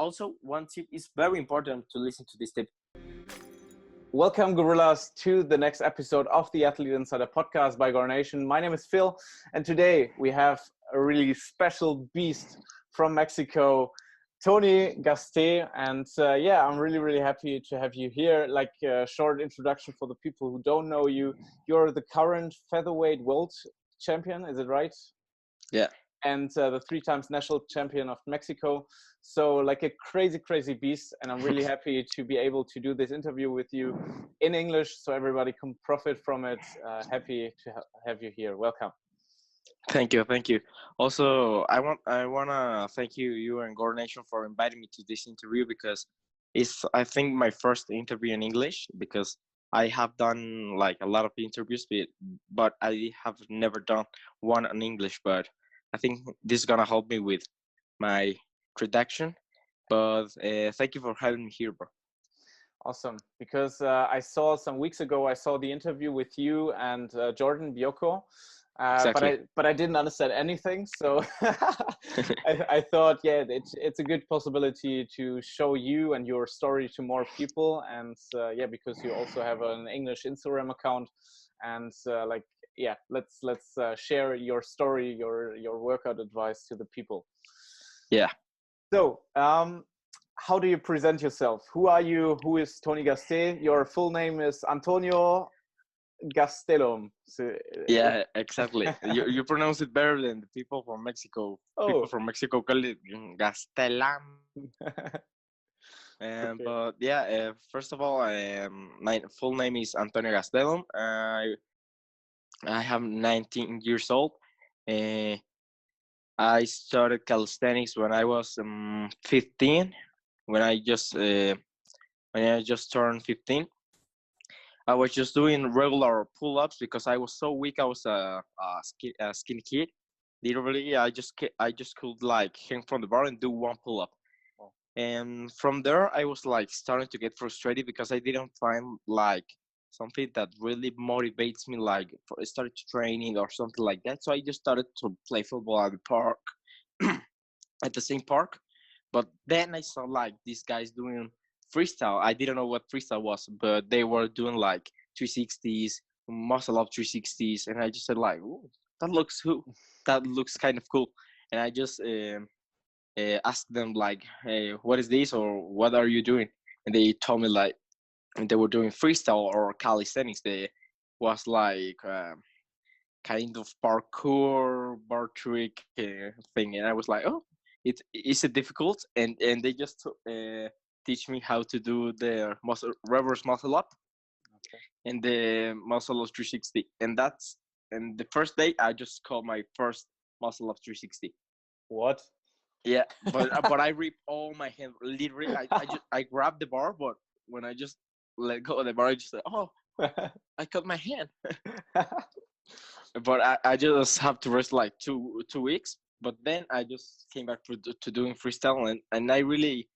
also one tip is very important to listen to this tip. Welcome, Gorillas, to the next episode of the Athlete Insider podcast by Gore Nation. My name is Phil, and today we have a really special beast from Mexico, Tony GASTE. And I'm really happy to have you here. Like a short introduction for the people who don't know you. You're the current featherweight world champion, is it right? Yeah. And the 3 times national champion of Mexico. So like a crazy beast. And I'm really happy to be able to do this interview with you in English so everybody can profit from it. Happy to have you here. Welcome. Thank you. Also, I wanna thank you and Gore Nation for inviting me to this interview, because it's, I think, my first interview in English, because I have done like a lot of interviews, but I have never done one in English. But I think this is gonna help me with my introduction. But thank you for having me here, bro. Awesome. Because I saw some weeks ago, I saw the interview with you and Jordan Biocco. Exactly. But I didn't understand anything, so I thought, it's a good possibility to show you and your story to more people, and because you also have an English Instagram account, and let's share your story, your workout advice to the people. Yeah. So, how do you present yourself? Who are you? Who is Tony GASTE? Your full name is Antonio Gastelum. So, yeah, exactly. you pronounce it better than the people from Mexico. Oh. People from Mexico call it Gastelam. Okay. But first of all, my full name is Antonio Gastelum. I am 19 years old. I started calisthenics when I was 15. When I just turned 15. I was just doing regular pull-ups because I was so weak. I was a skinny kid. Literally, I just could like hang from the bar and do one pull-up. Oh. And from there, I was like starting to get frustrated because I didn't find like something that really motivates me, like start training or something like that. So I just started to play football at the park, at the same park. But then I saw like these guys doing freestyle. I didn't know what freestyle was, but they were doing like 360s, muscle up 360s, and I just said like, "Ooh, that looks kind of cool." And I just asked them like, "Hey, what is this, or what are you doing?" And they told me like they were doing freestyle or calisthenics. They was like kind of parkour, bar trick thing, and I was like, "Oh, is it difficult?" And they just teach me how to do the reverse muscle up, Okay. and the muscle up 360. And the first day I just called my first muscle up 360. What? Yeah, but I ripped all my hand. Literally, I grabbed the bar, but when I just let go of the bar, I just said, "Oh, I cut my hand." But I just have to rest like two weeks. But then I just came back to doing freestyle, and I really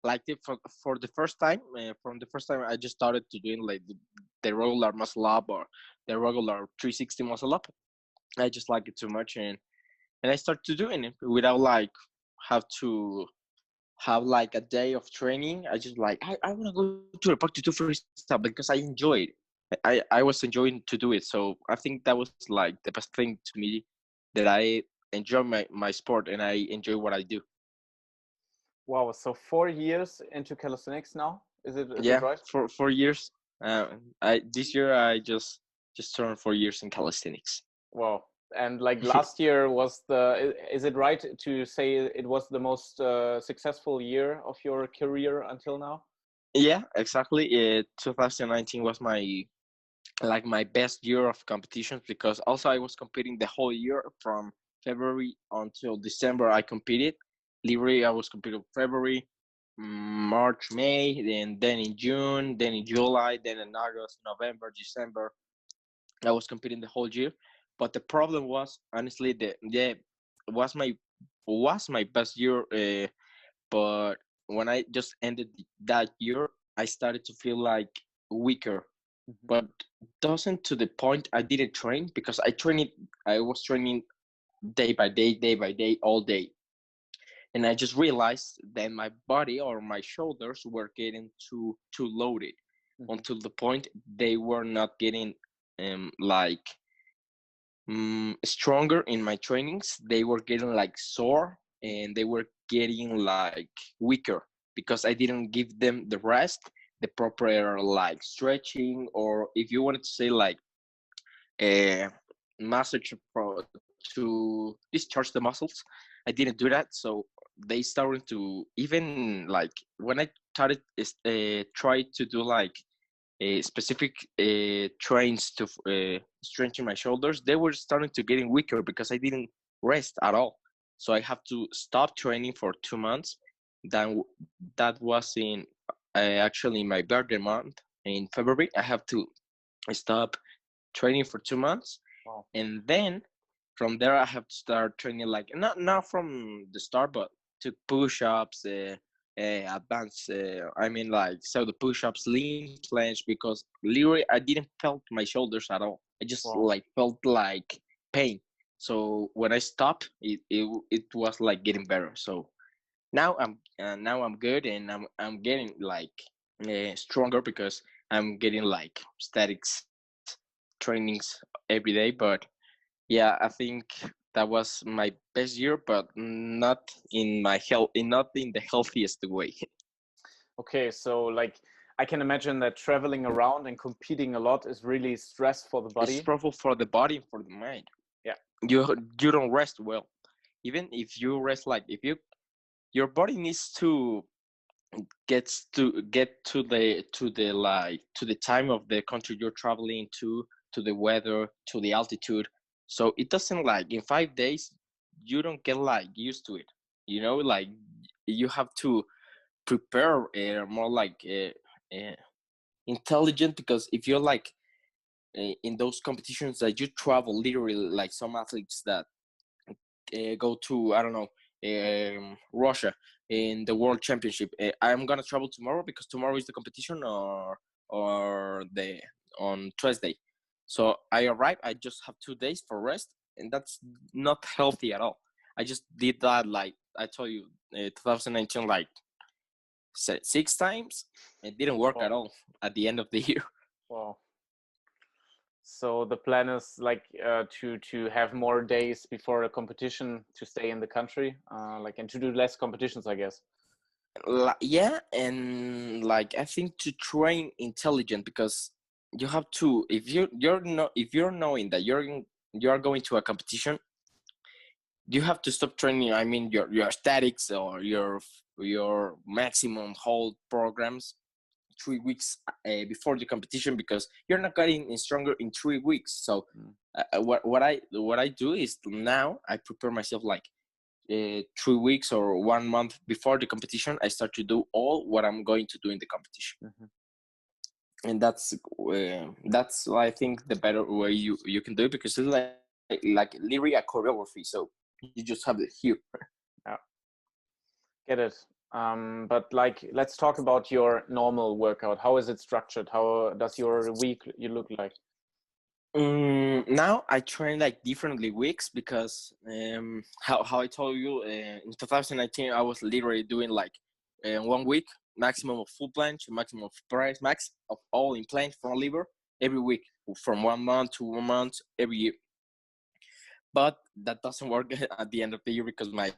liked it for the first time. From the first time, I just started to doing like the regular muscle up or the regular 360 muscle up. I just like it too much, and I started to doing it without like have to have like a day of training. I just like I want to go to the park to do freestyle because I enjoy it. I was enjoying to do it. So I think that was like the best thing to me, that I enjoy my sport and I enjoy what I do. Wow. So 4 years into calisthenics now? Is it right? For 4 years. This year I just turned 4 years in calisthenics. Wow. And like last year is it right to say it was the most successful year of your career until now? Yeah, exactly. 2019 was my best year of competitions, because also I was competing the whole year from February until December. I competed. Literally, I was competing February, March, May, then in June, then in July, then in August, November, December. I was competing the whole year. But the problem was, honestly, was my best year. But when I just ended that year, I started to feel like weaker. Mm-hmm. But doesn't to the point I didn't train, because I was training day by day, all day. and I just realized that my body or my shoulders were getting too loaded, Mhm. until the point they were not getting like stronger in my trainings. They were getting like sore, and they were getting like weaker because I didn't give them the rest, the proper like stretching, or if you wanted to say like a massage to discharge the muscles. I didn't do that, so they started to, even like when I started try to do like a specific trains to strengthen my shoulders, they were starting to getting weaker because I didn't rest at all. So I have to stop training for 2 months. Then that was in actually my birthday month in February. I have to stop training for 2 months, Wow. and then from there I have to start training, like not from the start, but to push-ups, advance. I mean, like, so the push-ups, lean planche, because literally I didn't felt my shoulders at all. I just Wow. like felt like pain. So when I stopped, it was like getting better. So now I'm good, and I'm getting like stronger because I'm getting like statics trainings every day. But yeah, I think that was my best year, but not in the healthiest way. Okay, so like I can imagine that traveling around and competing a lot is really stress for the It's body. stressful for the body and for the mind. Yeah. You don't rest well. Even if you rest, like if you your body needs to get to the like to the time of the country you're traveling to the weather, to the altitude. So it doesn't, like, in 5 days you don't get like used to it. Like, you have to prepare more like intelligent, because if you're like in those competitions that you travel literally, like some athletes that go to, I don't know, Russia in the World Championship. I'm gonna travel tomorrow because tomorrow is the competition, or the on Tuesday. So I arrive. I just have 2 days for rest, and that's not healthy at all. I just did that, like I told you, 2019, like 6 times. It didn't work at Wow. all at the end of the year. Wow. So the plan is like to have more days before a competition to stay in the country, like and to do less competitions, I guess. Yeah, and like I think to train intelligent, because you have to, if you're knowing that you're going to a competition, you have to stop training. I mean, your statics or your maximum hold programs 3 weeks before the competition, because you're not getting stronger in 3 weeks. So Mm. what I do is, now I prepare myself like 3 weeks or 1 month before the competition. I start to do all what I'm going to do in the competition, Mhm. and that's I think the better way you can do it, because it's like literally a choreography. So you just have it here. Yeah, get it. But like, let's talk about your normal workout. How is it structured? How does your week you look like? Now I train like differently weeks, because how I told you, in 2019 I was literally doing like 1 week maximum of full planche, maximum of press, max of all in planche front lever every week, from 1 month to 1 month every year. But that doesn't work at the end of the year, because my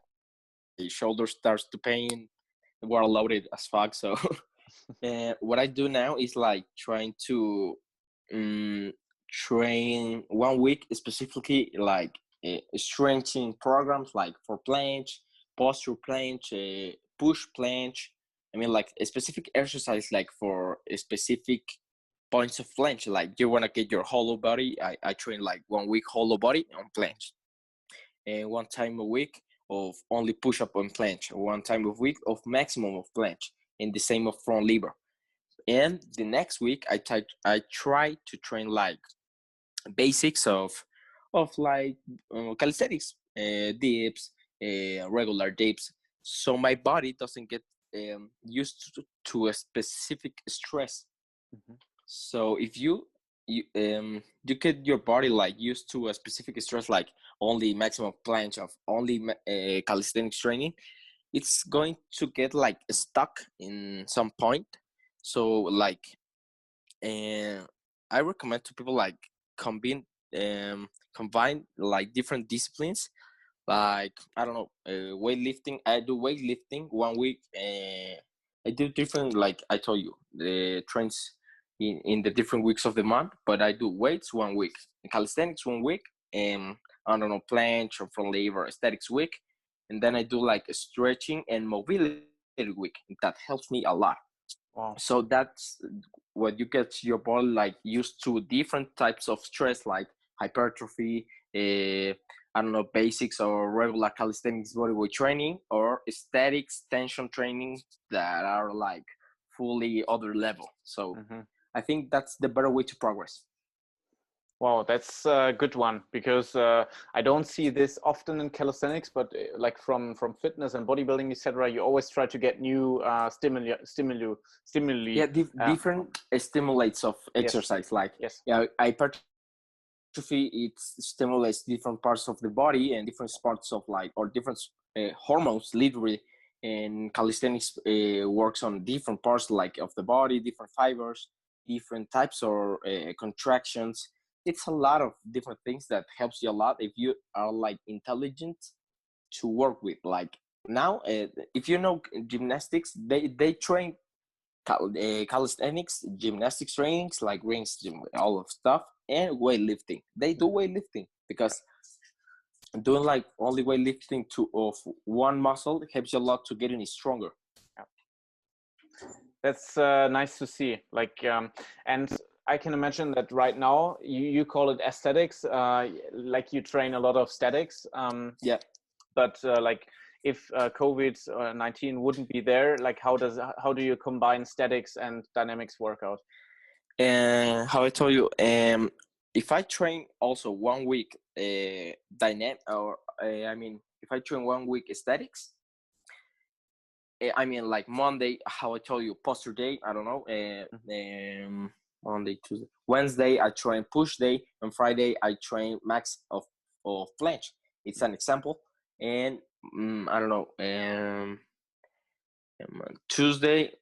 shoulder starts to pain. We're loaded as fuck. So what I do now is like trying to um, train 1 week specifically, like strengthening programs, like for planche, posture planche, push planche. I mean, like a specific exercise, like for a specific points of planche. Like you want to get your hollow body. I train like 1 week hollow body on planche, and one time a week of only push up on planche, one time a week of maximum of planche, and the same of front lever. And the next week I try to train like basics of like calisthenics, dips, regular dips, so my body doesn't get used to a specific stress. Mhm. So if you get your body like used to a specific stress, like only maximum planche of only calisthenics training, it's going to get like stuck in some point. So like, and I recommend to people like combine combine like different disciplines. Like I don't know, weightlifting. I do weightlifting 1 week. I do different, like I told you, the trains in the different weeks of the month. But I do weights 1 week, calisthenics 1 week, and I don't know, planche or front lever, aesthetics week, and then I do like a stretching and mobility week. That helps me a lot. Wow. So that's what you get your body like used to different types of stress, like hypertrophy, I don't know, basics or regular calisthenics bodyweight training, or statics tension training that are like fully other level. So I think that's the better way to progress. Wow, that's a good one, because I don't see this often in calisthenics, but like from fitness and bodybuilding, etc., you always try to get new stimuli. Yeah, different stimulates of exercise. Yes. Like Yes. yeah, hypertrophy, it stimulates different parts of the body and different parts of like, or different hormones literally. And calisthenics works on different parts like of the body, different fibers, different types or contractions. It's a lot of different things that helps you a lot if you are like intelligent to work with. Like now, if you know gymnastics, they train calisthenics, gymnastics trainings like rings, all of stuff, and weightlifting. They do weightlifting because doing like only weightlifting of one muscle helps you a lot to getting stronger. That's nice to see. Like, and I can imagine that right now you call it aesthetics, like you train a lot of statics. Yeah. But like, if COVID-19 wouldn't be there, like how do you combine statics and dynamics workout? And how I told you, if I train also 1 week dynamic, or I mean, if I train 1 week aesthetics, I mean like Monday, how I told you, posture day, I don't know, Monday, Tuesday, Wednesday I train push day, and Friday I train max of planche. It's an example. And I don't know, Tuesday,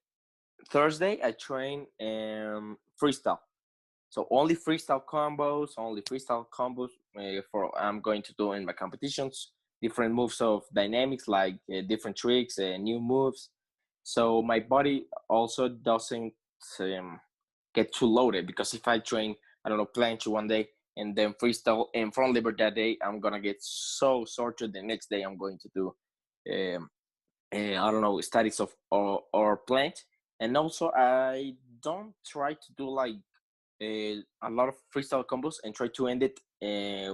Thursday I train freestyle. So only freestyle combos for I'm going to do in my competitions. Different moves of dynamics, like different tricks and new moves. So my body also doesn't get too loaded, because if I train, I don't know, planche 1 day and then freestyle and front lever that day, I'm gonna get so sore. The next day I'm going to do I don't know, statics of or planche. And also I don't try to do like a lot of freestyle combos and try to end it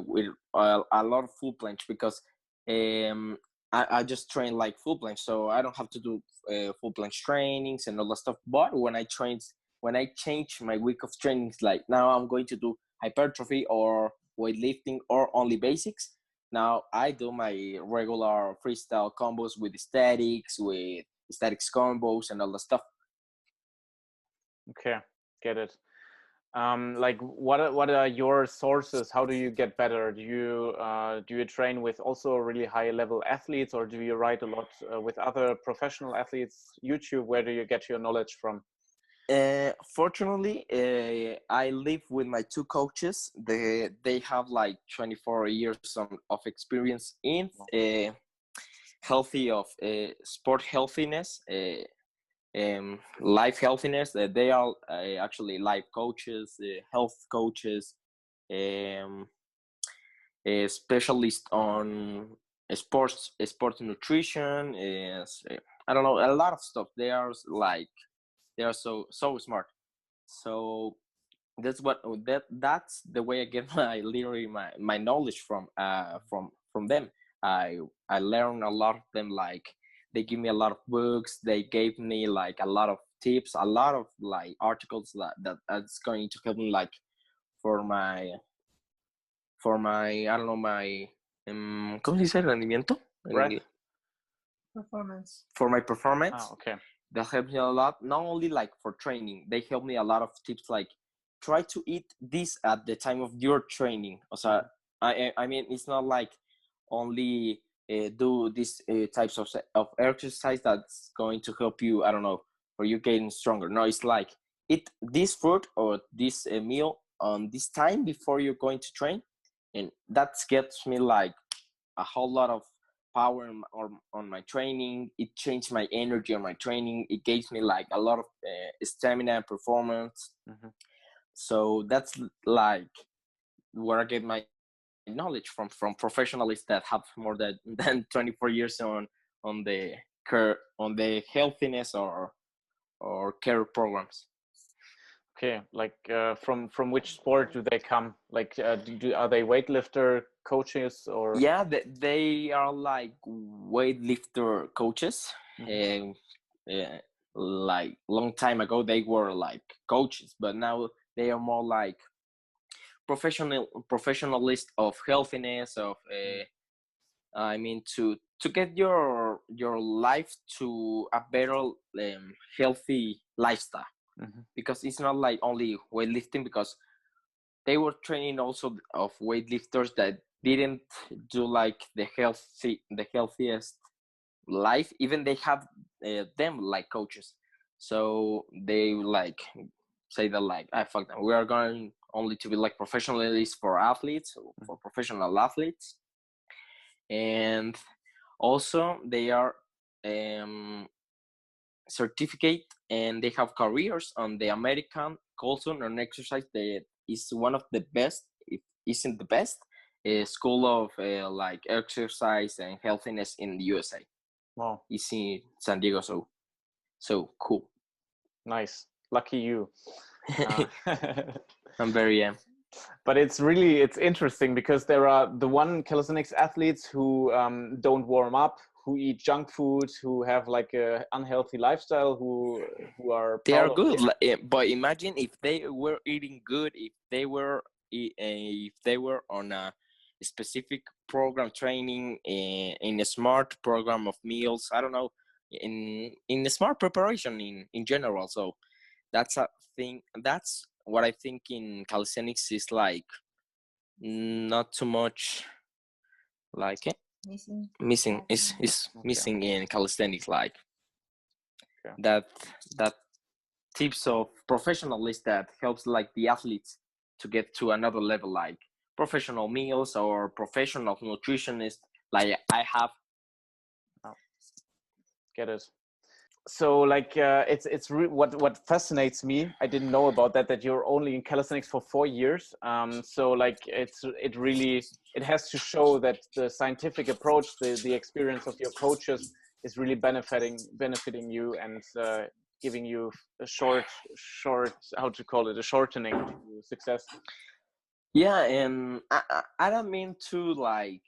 with a lot of full planche, because I just train like full planche, so I don't have to do full planche trainings and all that stuff. But when I change my week of trainings, like now I'm going to do hypertrophy or weightlifting or only basics. Now I do my regular freestyle combos with statics combos and all the stuff. Okay, get it. Like what are your sources? How do you get better? Do you train with also really high level athletes, or do you write a lot with other professional athletes? YouTube, where do you get your knowledge from? Fortunately, I live with my two coaches. They have like 24 years of experience in sport healthiness, life healthiness. They are actually life coaches, health coaches, a specialist on sports nutrition. Is I don't know, a lot of stuff. They are so smart. So that's the way I get my knowledge from them. I learn a lot of them. Like they give me a lot of books. They gave me like a lot of tips, a lot of like articles that's going to help me like for my I don't know, my ¿cómo se dice rendimiento en Right. inglés? For my performance. Okay. That helps me a lot. Not only like for training, they help me a lot of tips, like try to eat this at the time of your training. O sea, I mean, it's not like only do these types of exercise that's going to help you, I don't know, for you getting stronger. No, it's like eat this food or this meal on this time before you're going to train, and that gets me like a whole lot of power on my training. It changed my energy on my training. It gave me like a lot of stamina and performance. Mm-hmm. So that's like where I get my knowledge from professionals that have more than 24 years on the on the healthiness or care programs. Okay, like from which sport do they come? Like, are they weightlifter coaches or? Yeah, they are like weightlifter coaches. Mm-hmm. Like long time ago, they were like coaches, but now they are more like professionalist of healthiness of I mean to get your life to a better healthy lifestyle, Mm-hmm. because it's not like only weightlifting, because they were training also of weightlifters that didn't do like the healthiest life. Even they have them like coaches, so they like say that like, I fuck them, we are going only to be like professionals for athletes, for professional athletes. And also they are um certificate, and they have careers on the American Colson on exercise, that is one of the best, if isn't the best, school of like exercise and healthiness in the USA. Wow, It's in San Diego, so cool. nice, lucky you. Uh, I'm very but it's interesting because there are the one calisthenics athletes who don't warm up, who eat junk food, who have like a unhealthy lifestyle, who are they proud are of good, it. but imagine if they were eating good, if they were on a specific program training, in a smart program of meals, I don't know, in a smart preparation in general. So that's a thing, that's what I think in calisthenics is like not too much like missing is Okay. missing in calisthenics, like Okay. that that tips of professionalism that helps like the athletes to get to another level, like professional meals or professional nutritionist like I have. Oh, get it. So like what fascinates me, I didn't know about that you're only in calisthenics for 4 years. So like it really, it has to show that the scientific approach, the experience of your coaches is really benefiting you, and giving you a short, how to call it, a shortening to success. Yeah, and I don't mean to like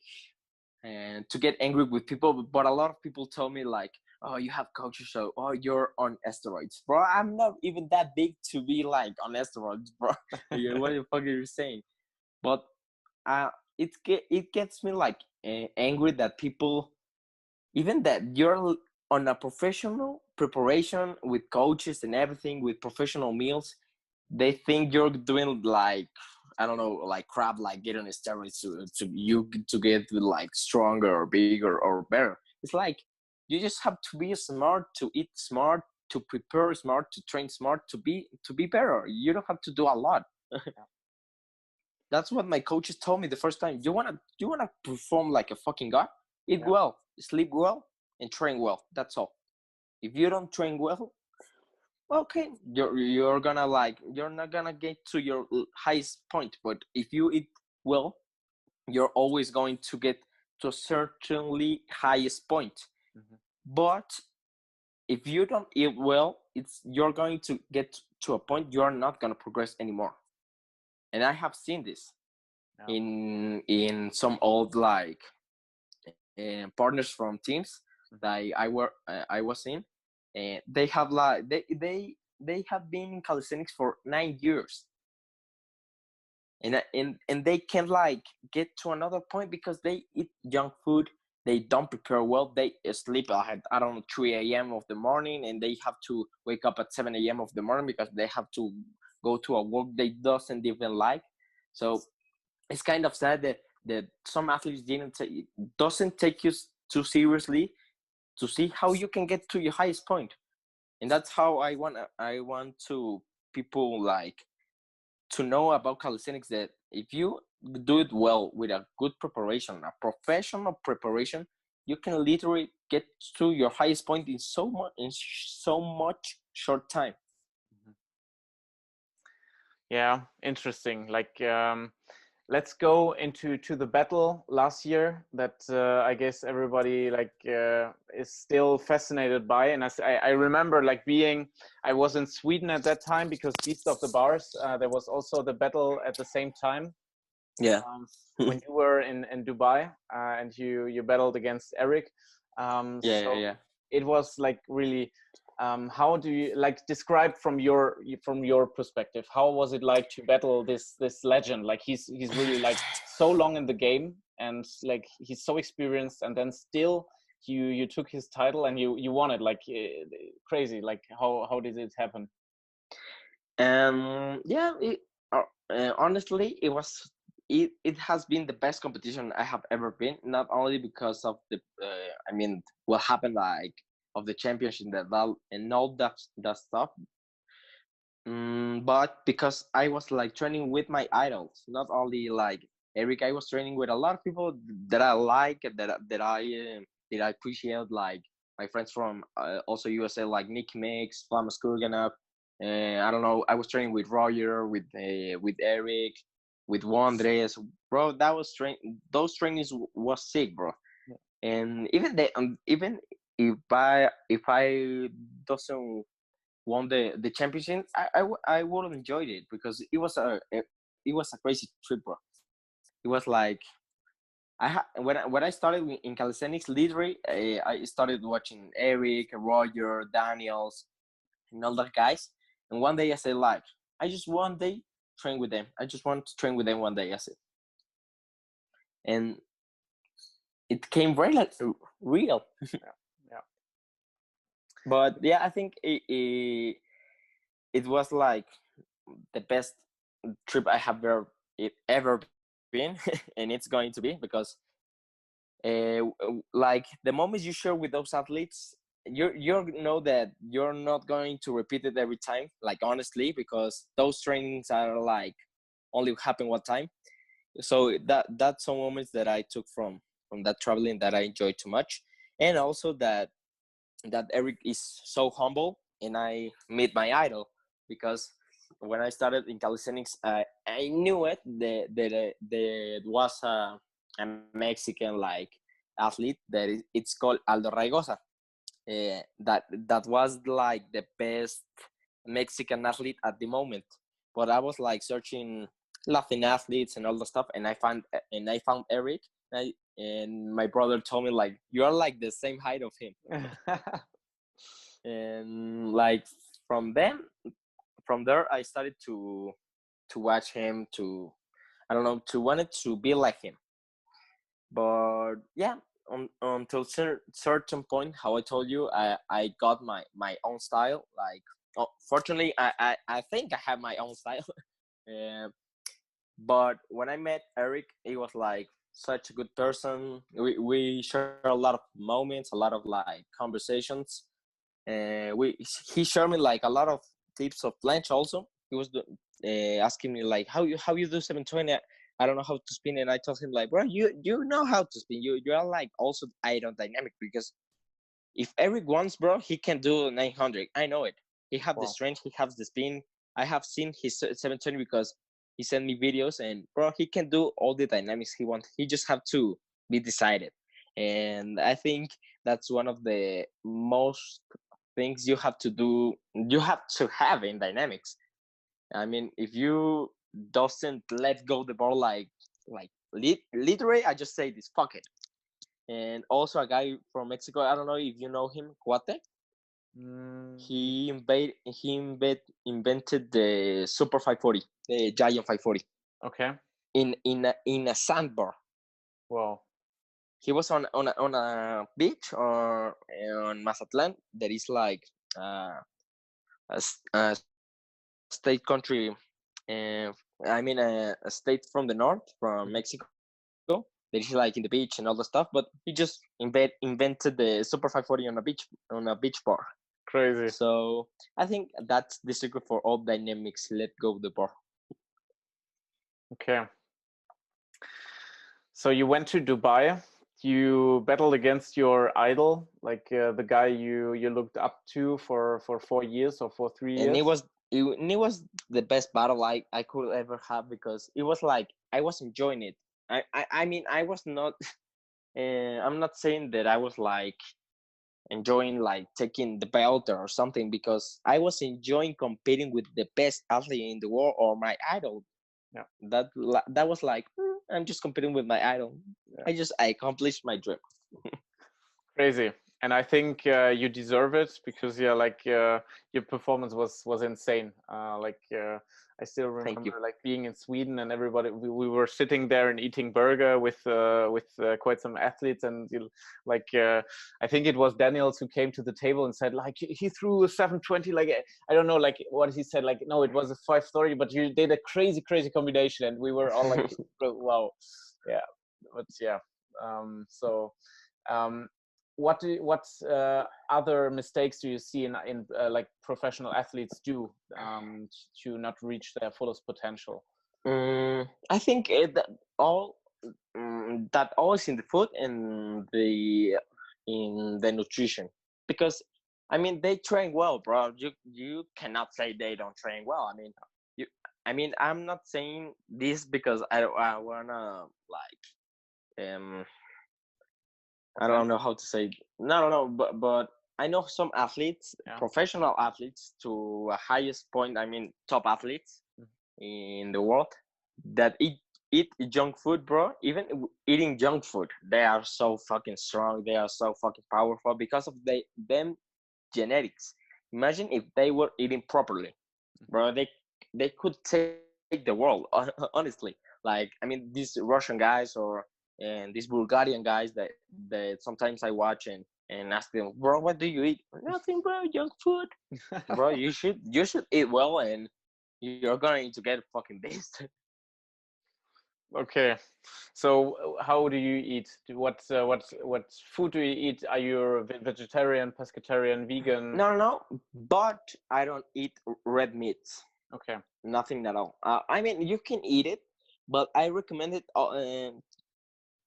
and to get angry with people, but a lot of people tell me like, oh, you have coaches, so oh, you're on steroids, bro. I'm not even that big to be like on steroids, bro. What the fuck are you saying? But uh it gets me like angry that people, even that you're on a professional preparation with coaches and everything, with professional meals, they think you're doing like, I don't know, like crap, like getting steroids to you to get like stronger or bigger or better. It's like you just have to be smart, to eat smart, to prepare smart, to train smart, to be better. You don't have to do a lot. That's what my coaches told me the first time. You wanna perform like a fucking god? Eat Yeah. well, sleep well, and train well. That's all. If you don't train well, okay, you're gonna like, you're not gonna get to your highest point. But if you eat well, you're always going to get to a certainly highest point. Mm-hmm. But if you don't eat well, you're going to get to a point you're not gonna progress anymore. And I have seen this Yeah. in some old like partners from teams Mm-hmm. that I was in, and they have like they have been in calisthenics for 9 years, and they can like get to another point because they eat junk food, they don't prepare well, they sleep at, I don't know, 3 a.m. of the morning, and they have to wake up at 7 a.m. of the morning because they have to go to a work they doesn't even like. So it's kind of sad that that some athletes didn't take doesn't take you too seriously to see how you can get to your highest point. And that's how I want to people like to know about calisthenics, that if you do it well with a good preparation, a professional preparation, you can literally get to your highest point in so much short time. Yeah, interesting. Like, let's go into the battle last year that I guess everybody like is still fascinated by. And I remember like I was in Sweden at that time because Beast of the Bars, there was also the battle at the same time. Yeah. When you were in Dubai and you battled against Eryc. Yeah, So yeah, yeah. it was like really, how do you like describe from your perspective, how was it like to battle this legend? Like he's really like so long in the game, and like he's so experienced, and then still you took his title and you won it, like crazy. Like how did it happen? Yeah, honestly, it has been the best competition I have ever been. Not only because of the I mean, what happened, like, of the championship, that and all that stuff. But because I was like training with my idols, not only like Eryc. I was training with a lot of people that I like, that I appreciate, like my friends from also USA, like Nick Mix, Flamas Kurganov. I don't know. I was training with Roger, with Eryc, with Wandres, bro. That was Those trainings was sick, bro. And even if I doesn't won the championship, I would have enjoyed it, because it was a crazy trip, bro. It was like when I started in calisthenics, literally, I started watching Eryc, Roger, Daniels, and all that guys. And one day I said, like, I just one day train with them. I just want to train with them one day. I said, and it came very like real. Yeah. But yeah, I think it was like the best trip I have ever been, and it's going to be, because like the moments you share with those athletes, you know that you're not going to repeat it every time, like, honestly, because those trainings are like only happen one time. So that's some moments that I took from that traveling that I enjoyed too much. And also that Eryc is so humble, and I meet my idol, because when I started in calisthenics, I knew it that there was a Mexican, like, athlete it's called Aldo Raigosa. That was like the best Mexican athlete at the moment. But I was like searching Latin athletes and all the stuff, and I found Eryc. And my brother told me, like, you're like the same height of him. And like, from them from there I started to watch him, to, I don't know, to wanted to be like him. But yeah, until certain point, how I told you, I got my own style. Like, fortunately, I think I have my own style. uh, but when I met Eryc, he was like such a good person. We share a lot of moments, a lot of like conversations. He shared me like a lot of tips of planche. Also, he was asking me, like, how you do 720. I don't know how to spin, and I told him, like, bro, you know how to spin. You are like also aerodynamic, because if Eryc wants, bro, he can do 900. I know it. He have the Wow. strength. He has the spin. I have seen his 720 because he sent me videos, and bro, he can do all the dynamics he wants. He just have to be decided. And I think that's one of the most things you have to do. You have to have in dynamics. I mean, if you doesn't let go the ball, literally, I just say this, fuck it. And also a guy from Mexico, I don't know if you know him, Cuate. Mm, He invented the Super 540, the Giant 540, okay. in a sandbar. Wow. He was on a beach, or on Mazatlan, that is like a state country. uh, I mean, a state from the north, from Mexico. that is like in the beach and all the stuff, but he just invented the Super 540 on a beach bar. Crazy. So I think that's the secret for all dynamics. Let go of the bar. Okay. So you went to Dubai. You battled against your idol, like the guy you looked up to for 4 years or for 3 years. And it was the best battle I could ever have, because it was like I was enjoying it. I mean, I was not. I'm not saying that I was like enjoying like taking the belt or something, because I was enjoying competing with the best athlete in the world or my idol. Yeah. That was like, I'm just competing with my idol. Yeah. I accomplished my dream. Crazy. And I think you deserve it, because your performance was insane. I still remember like being in Sweden, and everybody we were sitting there and eating burger with quite some athletes, and I think it was Daniels who came to the table and said like he threw a 720, like I don't know like what he said, like no, it was a 530, but you did a crazy combination, and we were all like wow, yeah, but yeah, what other mistakes do you see in like professional athletes do to not reach their fullest potential? I think that all is in the food and in the nutrition, because I mean they train well, bro. You cannot say they don't train well. I mean I'm not saying this because I wanna like I don't know how to say. No, but I know some athletes, professional athletes to a highest point. I mean, top athletes in the world that eat junk food, bro. Even eating junk food, they are so fucking strong. They are so fucking powerful because of them genetics. Imagine if they were eating properly, bro. They could take the world. Honestly, like I mean, these Russian guys and these Bulgarian guys that sometimes I watch and ask them, bro, what do you eat? Nothing, bro, junk food. Bro, you should eat well, and you're going to get fucking beast. Okay, so how do you eat? What food do you eat? Are you vegetarian, pescatarian, vegan? No, but I don't eat red meat. Okay. Nothing at all. I mean, you can eat it, but I recommend it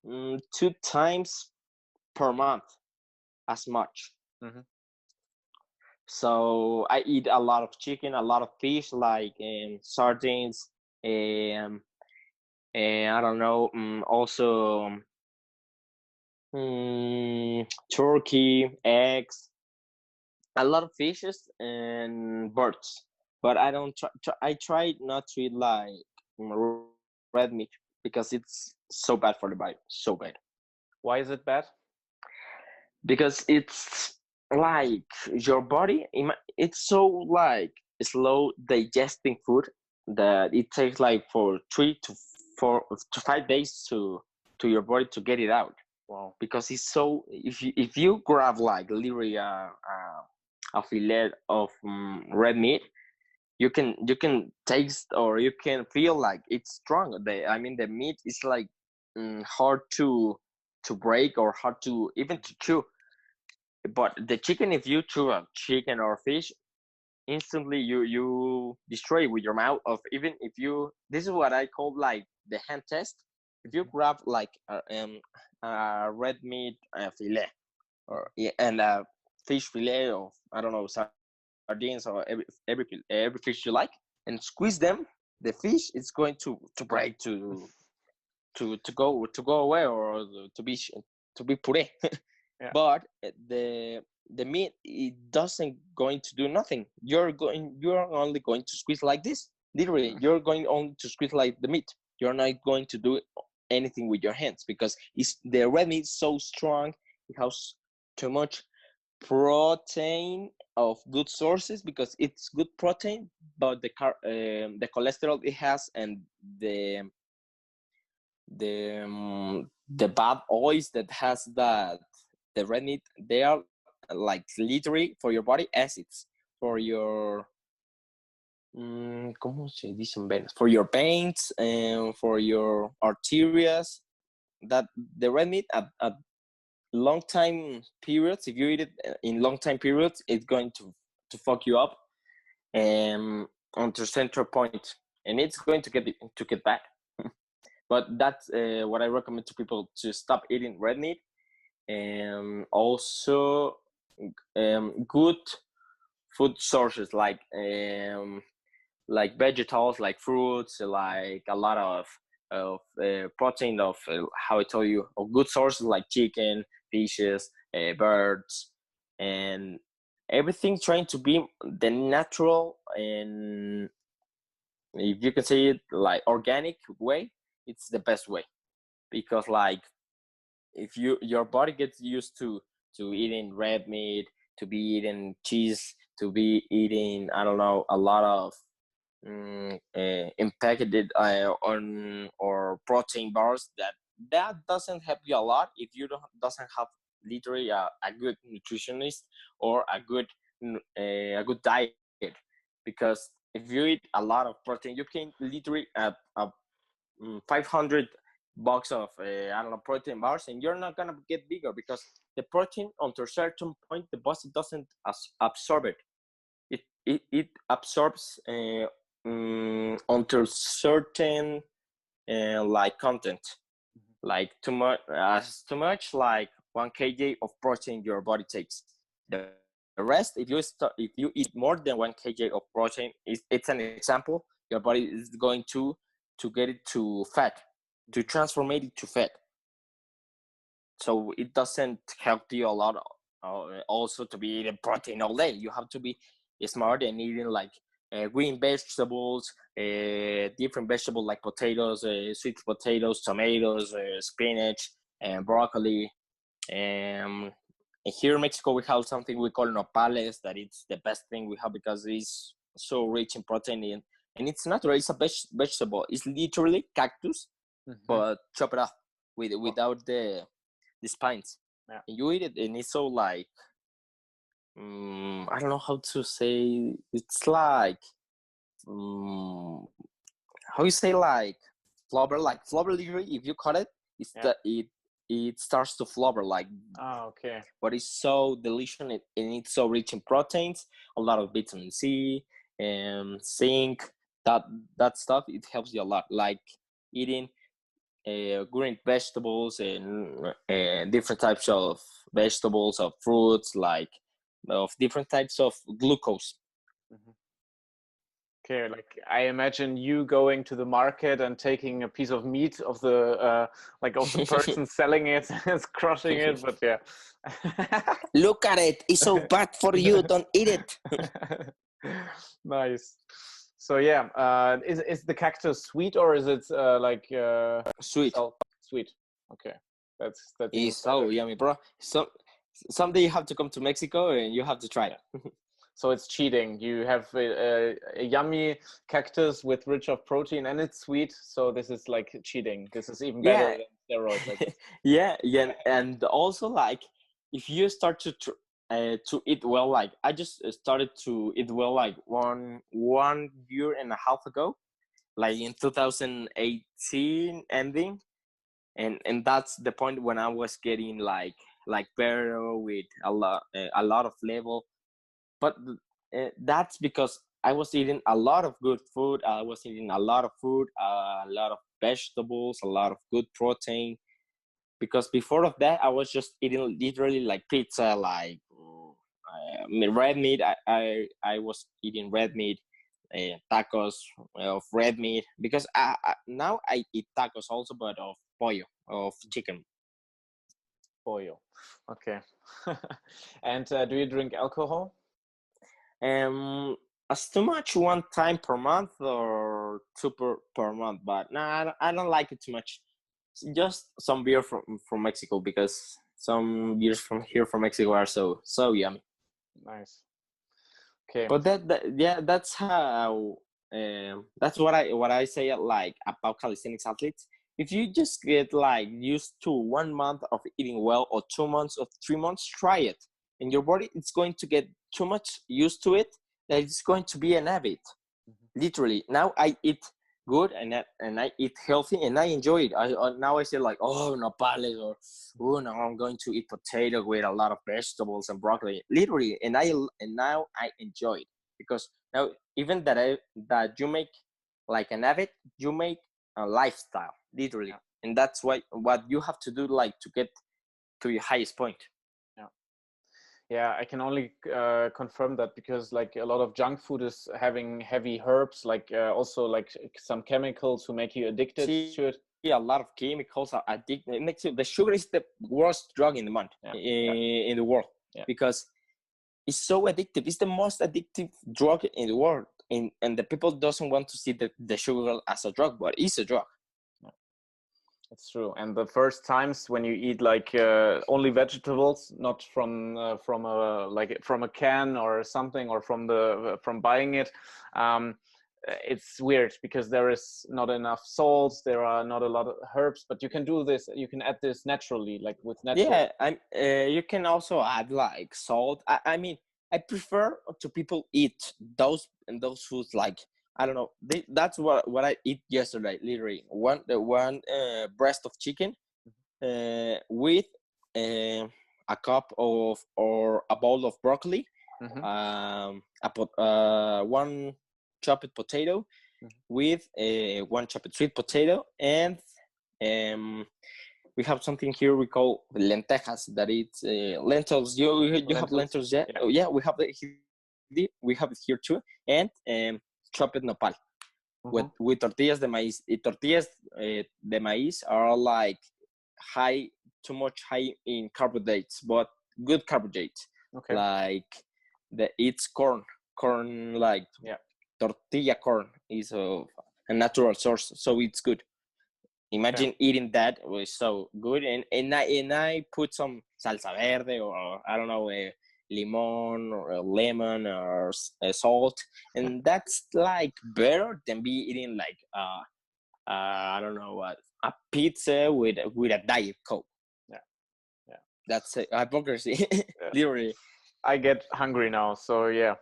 2 times per month, as much. Mm-hmm. So I eat a lot of chicken, a lot of fish, like sardines, and I don't know, also turkey, eggs, a lot of fishes and birds. But I don't I try not to eat like red meat, because it's so bad for the body, so bad. Why is it bad? Because it's like your body, it's so like slow digesting food that it takes like for 3 to 4 to 5 days to your body to get it out. Wow. Because it's so, if you grab like literally a fillet of red meat, you can taste or you can feel like it's strong. I mean the meat is like hard to break or hard to even to chew. But the chicken, if you chew a chicken or fish, instantly you destroy it with your mouth. Of even if you, this is what I call like the hand test. If you grab like a red meat fillet or and a fish fillet of, I don't know, sardines or every fish you like, and squeeze them, the fish is going to break, to go away, or to be puree. Yeah. But the meat, it doesn't going to do nothing. You're only going to squeeze like this. Literally, you're going only to squeeze like the meat. You're not going to do anything with your hands, because the red meat is so strong. It has too much protein of good sources, because it's good protein, but the cholesterol it has, and the bad oils that has that the red meat, they are like literally for your body acids, for your ¿cómo se dicen venas? For your veins and for your arteries. that the red meat at long time periods, if you eat it in long time periods, it's going to fuck you up onto central point, and it's going to get bad. But that's what I recommend to people, to stop eating red meat. And also good food sources like vegetables, like fruits, like a lot of protein, of how I told you, of good sources like chicken, fishes, birds, and everything trying to be the natural, and if you can say it like organic way, it's the best way. Because like if your body gets used to eating red meat, to be eating cheese, to be eating, I don't know, a lot of impacted on or protein bars, that doesn't help you a lot if you doesn't have literally a good nutritionist or a good diet. Because if you eat a lot of protein, you can literally 500 box of I don't know, protein bars, and you're not gonna get bigger, because the protein until a certain point the body doesn't absorb it. It absorbs until certain like content, like too much like 1 kg of protein your body takes. The rest, if you eat more than 1 kg of protein, it's an example, your body is going to get it to fat, to transform it to fat. So it doesn't help you a lot. Also, to be eating protein all day, you have to be smart and eating like green vegetables, different vegetables like potatoes, sweet potatoes, tomatoes, spinach, and broccoli. Here in Mexico, we have something we call nopales, that it's the best thing we have because it's so rich in protein, and it's natural. It's a vegetable. It's literally cactus, but chop it up without the spines. Yeah. And you eat it, and it's so like I don't know how to say. It's like how you say, like flubber, literally. If you cut it, it starts to flubber like. Okay. But it's so delicious, and it's so rich in proteins, a lot of vitamin C and zinc. That stuff, it helps you a lot. Like eating green vegetables and different types of vegetables, of fruits, like of different types of glucose. Okay, like I imagine you going to the market and taking a piece of meat of the like of the person selling it and crushing it, but yeah. Look at it, it's so bad for you, don't eat it. Nice. So yeah, is the cactus sweet, or is it like Sweet. Sweet. Okay, that's It's so yummy, bro. So someday you have to come to Mexico and you have to try it. So it's cheating. You have a yummy cactus with rich of protein, and it's sweet. So this is like cheating. This is even better than steroids. I guess. yeah, and also like if you start to eat well, like I just started to eat well like one year and a half ago, like in 2018 ending, and that's the point when I was getting like better with a lot of level. But that's because I was eating a lot of good food. I was eating a lot of food, a lot of vegetables, a lot of good protein. Because before of that, I was just eating literally like pizza, like red meat. I was eating red meat, tacos of red meat. Because now I eat tacos also, but of pollo, of chicken. Pollo. Okay. And do you drink alcohol? As too much, one time per month or two per month, but nah, I don't like it too much. Just some beer from Mexico, because some beers from here from Mexico are so yummy. Nice. Okay. But that's how that's what I say like about calisthenics athletes. If you just get like used to 1 month of eating well, or 2 months or 3 months, try it, and your body it's going to get too much used to it that it's going to be an habit. Literally, now I eat good, and I eat healthy, and I enjoy it. Now I say like, oh, nopales, or oh, now I'm going to eat potato with a lot of vegetables and broccoli, literally, and now I enjoy it, because now even that you make like an habit, you make a lifestyle, literally, and that's what you have to do, like, to get to your highest point. Yeah, I can only confirm that, because like a lot of junk food is having heavy herbs, like also like some chemicals who make you addicted to it. Yeah, a lot of chemicals are addictive. It makes you, the sugar is the worst drug in the in the world, because it's so addictive. It's the most addictive drug in the world, and the people doesn't want to see the sugar as a drug, but it's a drug. That's true. And the first times when you eat like only vegetables, not from a can or something, or from buying it, it's weird, because there is not enough salt, there are not a lot of herbs, but you can do this, you can add this naturally, like with natural. Yeah, you can also add like salt. I mean, I prefer to people eat those foods, like, I don't know. That's what I eat yesterday. Literally, one breast of chicken with a cup of, or a bowl of broccoli, one chopped potato with one chopped sweet potato, and we have something here we call lentejas. That it's lentils. You have lentils, yeah? Yeah. Oh, yeah, we have it here too, and chopped nopal with tortillas de maíz. Tortillas de maíz are like too much high in carbohydrates, but good carbohydrates. Okay. Like it's corn, like tortilla corn is a natural source, so it's good. Imagine eating that. It was so good, and I put some salsa verde, or I don't know, limon or lemon or salt, and that's like better than be eating like I don't know what, a pizza with a diet coke. Yeah, that's hypocrisy. Literally. I get hungry now, so yeah.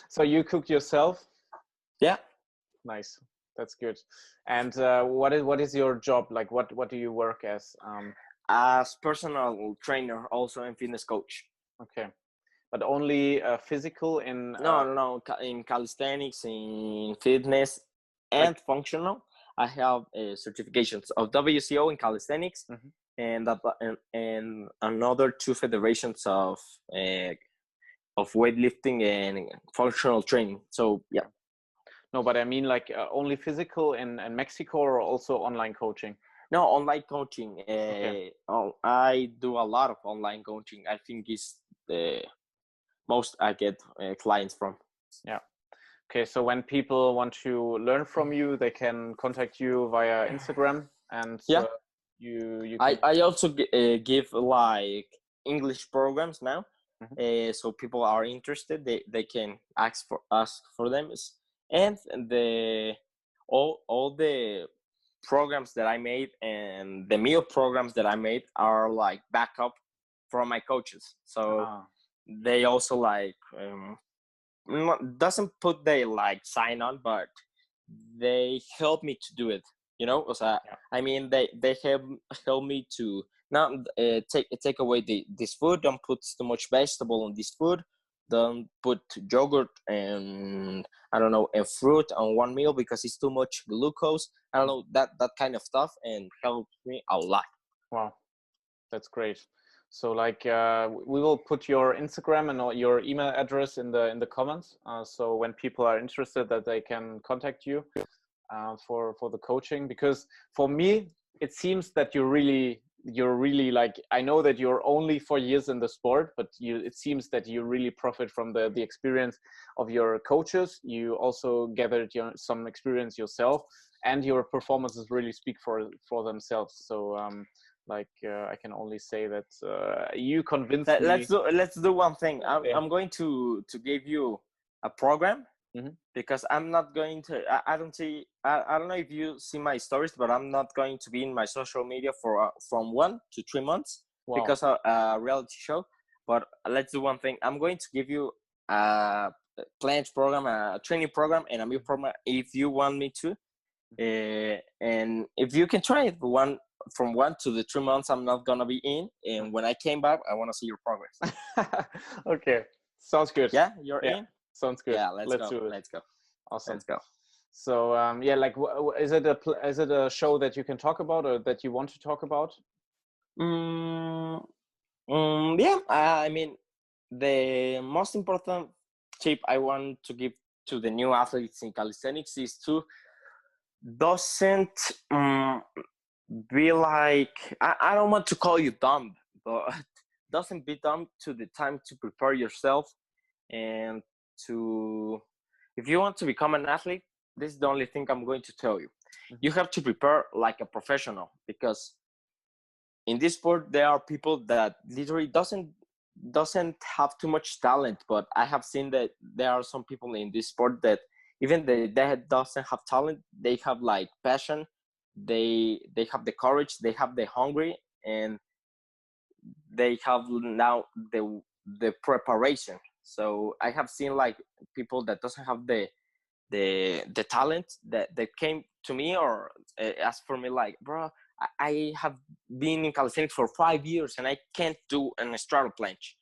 So you cook yourself? Yeah. Nice. That's good. And what is your job like? What do you work as? As personal trainer, also, and fitness coach. Okay, but only physical in? No. In calisthenics, in fitness, and functional. I have certifications of WCO in calisthenics, and another 2 federations of weightlifting and functional training. So yeah. No, but I mean like only physical in Mexico, or also online coaching? No, online coaching. Okay. I do a lot of online coaching. I think it's the most I get clients from. Yeah. Okay, so when people want to learn from you, they can contact you via Instagram, and you can... I also give like English programs now. So people are interested, they can ask for them, and all the programs that I made and the meal programs that I made are like backup from my coaches. So they also like doesn't put they like sign on, but they help me to do it. You know, I mean, they help me to not take away this food. Don't put too much vegetable in this food. Don't put yogurt and I don't know, and fruit on one meal because it's too much glucose. I don't know, that kind of stuff, and helps me a lot. Wow, that's great. So like we will put your Instagram and your email address in the comments. So when people are interested, that they can contact you for the coaching. Because for me, it seems that you're really like, I know that you're only 4 years in the sport, but it seems that you really profit from the experience of your coaches. You also gathered some experience yourself, and your performances really speak for themselves. So I can only say that you convinced me. Let's do one thing. I'm going to give you a program. Because I'm not going to. I don't know if you see my stories, but I'm not going to be in my social media for from 1 to 3 months. Wow. Because of a reality show. But let's do one thing. I'm going to give you a planche program, a training program, and a meal program if you want me to. And if you can try it, from 1 to 3 months, I'm not gonna be in. And when I came back, I want to see your progress. Okay, sounds good. Yeah, you're Yeah, in. sounds good. Yeah, let's go. Do it. Let's go. Awesome. Let's go. So yeah, like, is it a show that you can talk about or that you want to talk about? Yeah, I mean, the most important tip I want to give to the new athletes in calisthenics is to doesn't be like, I don't want to call you dumb, but doesn't be dumb to the time to prepare yourself and to, if you want to become an athlete, this is the only thing I'm going to tell you. You have to prepare like a professional, because in this sport there are people that literally doesn't have too much talent, but I have seen that there are some people in this sport that even they doesn't have talent, they have like passion, they have the courage, they have the hungry, and they have now the preparation. So I have seen like people that doesn't have the talent that came to me or asked for me, like, bro, I have been in calisthenics for 5 years and I can't do an straddle planche.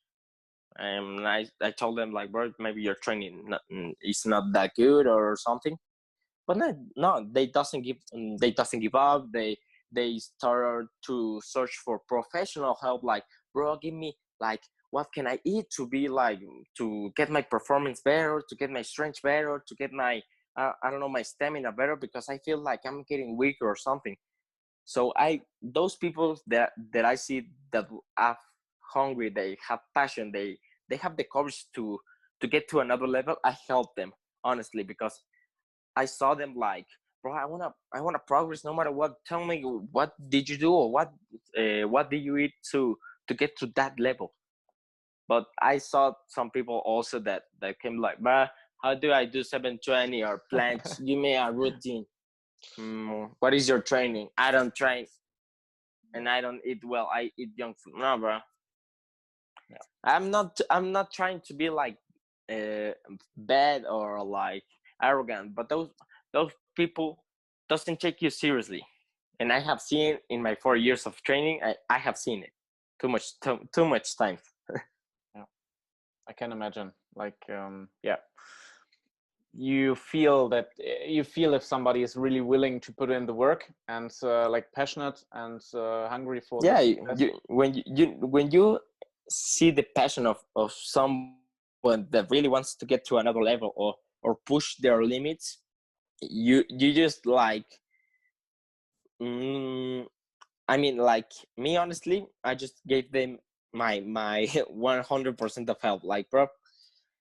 And I told them, like, bro, maybe your training is not that good or something. But no, they doesn't give up. They start to search for professional help. Like, bro, give me, like, what can I eat to be like, to get my performance better, to get my strength better, to get my I don't know, my stamina better, because I feel like I'm getting weaker or something. So those people that I see that are hungry, they have passion, they have the courage to get to another level, I help them, honestly, because I saw them like, bro, I wanna progress no matter what. Tell me, what did you do, or what did you eat to get to that level? But I saw some people also that came like, bro, how do I do 720 or planche? Give me a routine. What is your training? I don't train, and I don't eat well. I eat junk food. No, bro. Yeah. I'm not trying to be like bad or like arrogant, but those people doesn't take you seriously. And I have seen in my 4 years of training, I have seen it too much time. Yeah, I can imagine. Like, yeah, you feel if somebody is really willing to put in the work and like passionate and hungry for Yeah, this. when you see the passion of someone that really wants to get to another level, or push their limits, you just like, I mean, like, me, honestly, I just gave them my 100% of help. Like, bro,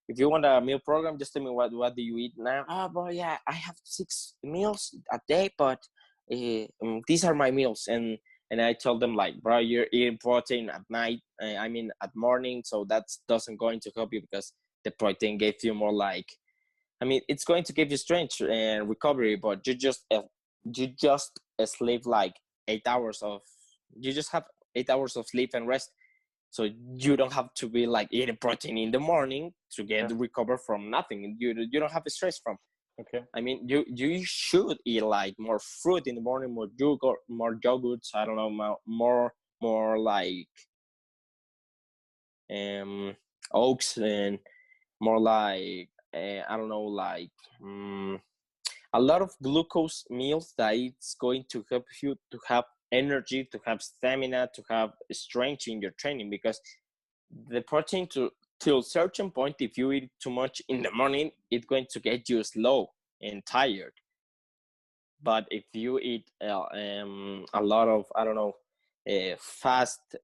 if you want a meal program, just tell me what do you eat now. Oh, bro, yeah, I have 6 meals a day, but these are my meals. And I told them, like, bro, you're eating protein at night, I mean at morning, so that doesn't going to help you, because the protein gave you more like, I mean, it's going to give you strength and recovery, but you just sleep like 8 hours of, you just have 8 hours of sleep and rest. So you don't have to be like eating protein in the morning to get recover from nothing. You don't have stress from. Okay. I mean, you should eat like more fruit in the morning, more yogurt, I don't know, more like oats, and more like I don't know, like a lot of glucose meals that it's going to help you to have energy, to have stamina, to have strength in your training, because the protein to a certain point, if you eat too much in the morning, it's going to get you slow and tired. But if you eat a lot of, I don't know, fast